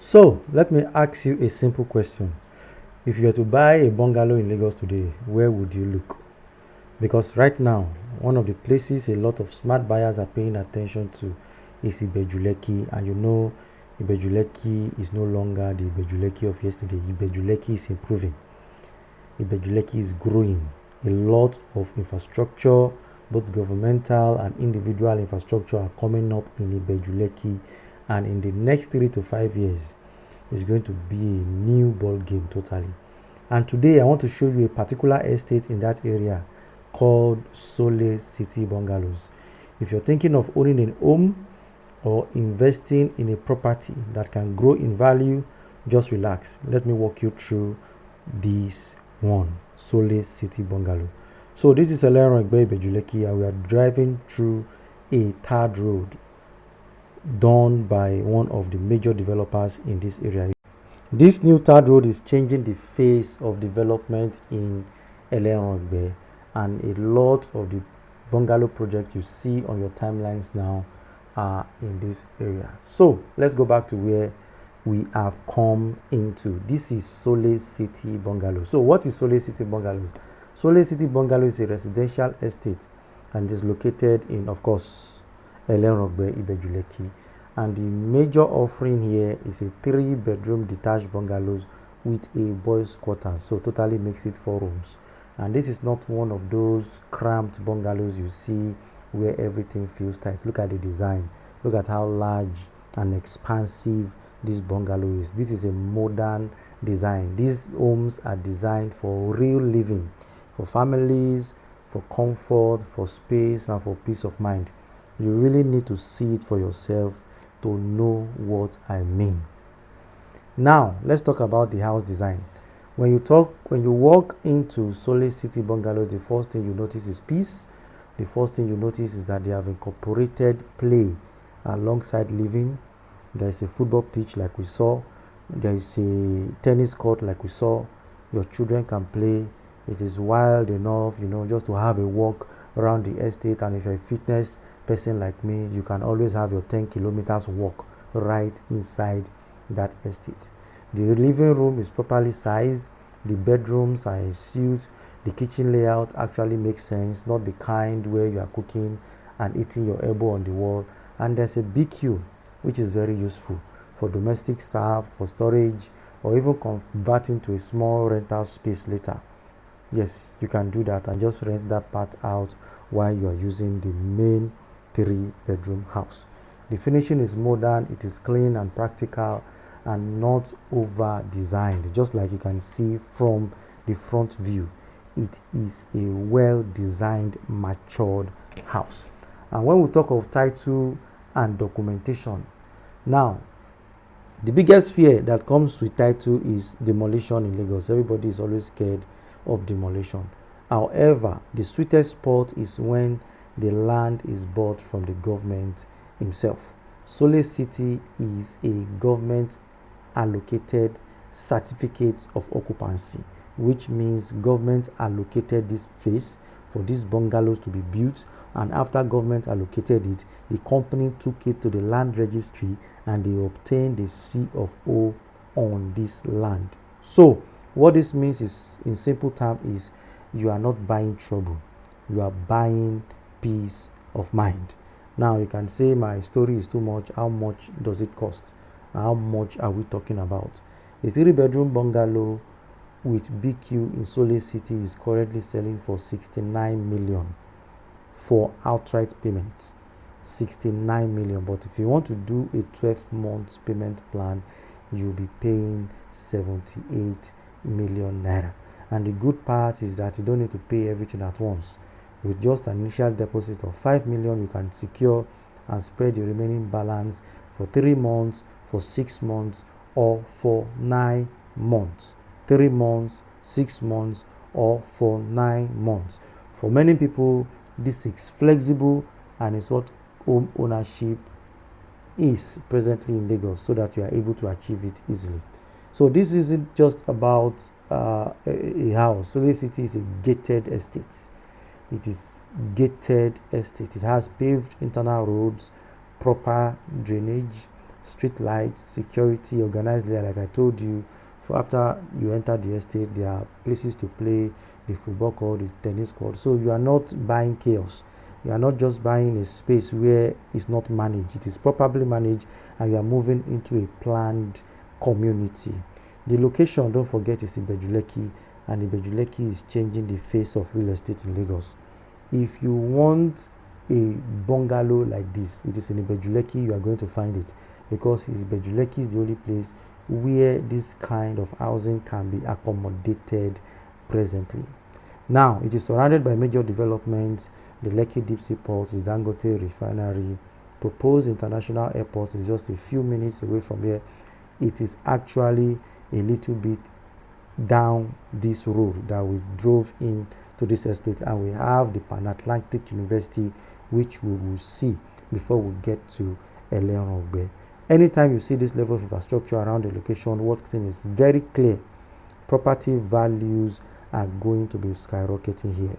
So let me ask you a simple question. If you were to buy a bungalow in Lagos today, where would you look? Because right now, one of the places a lot of smart buyers are paying attention to is Ibeju Lekki, and you know Ibeju Lekki is no longer the Ibeju Lekki of yesterday. Ibeju Lekki is improving. Ibeju Lekki is growing. A lot of infrastructure, both governmental and individual infrastructure, are coming up in Ibeju Lekki, and in the next 3 to 5 years, it's going to be a new ball game totally. And today, I want to show you a particular estate in that area called Solace City Bungalows. If you're thinking of owning a home or investing in a property that can grow in value, just relax. Let me walk you through this one, Solace City Bungalow. So this is Elerengbe Ibeju Lekki, and we are driving through a third road done by one of the major developers in this area. This new third road is changing the face of development in Elerengbe, and a lot of the bungalow projects you see on your timelines now are in this area. So let's go back to where we have come into. This is Solace City Bungalow. So what is Solace City Bungalows? Solace City Bungalow is a residential estate and is located in, of course, Elerengbe Ibeju Lekki. And the major offering here is a 3-bedroom detached bungalows with a boys quarter, so totally makes it 4 rooms. And this is not one of those cramped bungalows you see where everything feels tight. Look at the design. Look at how large and expansive this bungalow is. This is a modern design. These homes are designed for real living, for families, for comfort, for space, and for peace of mind. You really need to see it for yourself to know what I mean. Now, let's talk about the house design. When you walk into Solace City Bungalows, the first thing you notice is peace. The first thing you notice is that they have incorporated play alongside living. There is a football pitch like we saw. There is a tennis court like we saw. Your children can play. It is wild enough, just to have a walk around the estate. And if you're a fitness person like me, you can always have your 10 kilometers walk right inside that estate. The living room is properly sized. The bedrooms are in suite. The kitchen layout actually makes sense, not the kind where you are cooking and eating your elbow on the wall. And there's a BQ, which is very useful for domestic staff, for storage, or even converting to a small rental space later. Yes, you can do that and just rent that part out while you are using the main 3-bedroom house. The finishing is modern, it is clean and practical and not over designed, just like you can see from the front view. It is a well designed, matured house. And when we talk of title and documentation, now the biggest fear that comes with title is demolition in Lagos. Everybody is always scared of demolition. However, the sweetest spot is when the land is bought from the government himself. Solace City is a government allocated certificate of occupancy, which means government allocated this place for these bungalows to be built, and after government allocated it, the company took it to the land registry and they obtained the C of O on this land. So what this means is, in simple terms, is you are not buying trouble, you are buying peace of mind. Now you can say my story is too much. How much does it cost? How much are we talking about? A 3-bedroom bungalow with BQ in Solace City is currently selling for 69 million for outright payment. 69 million. But if you want to do a 12-month payment plan, you'll be paying 78 million naira. And the good part is that you don't need to pay everything at once. With just an initial deposit of 5 million, you can secure and spread the remaining balance for 3 months, for 6 months, or for 9 months. 3 months, 6 months, or for 9 months. For many people, this is flexible and is what home ownership is presently in Lagos, so that you are able to achieve it easily. So this isn't just about a house. Solace City is a gated estate. It is gated estate. It has paved internal roads, proper drainage, street lights, security, organized layer. Like I told you, for after you enter the estate, there are places to play, the football court, the tennis court. So you are not buying chaos. You are not just buying a space where it's not managed. It is properly managed, and you are moving into a planned community. The location, don't forget, is Ibeju Lekki, and Ibeju Lekki is changing the face of real estate in Lagos. If you want a bungalow like this, it is in Ibeju Lekki you are going to find it, because Ibeju Lekki is the only place where this kind of housing can be accommodated presently. Now, it is surrounded by major developments. The Lekki Deep Sea Port, the Dangote Refinery, proposed international airport is just a few minutes away from here. It is actually a little bit down this road that we drove in to this estate, and we have the Pan-Atlantic University, which we will see before we get to Elerengbe. Anytime you see this level of infrastructure around the location, one thing is very clear: property values are going to be skyrocketing here.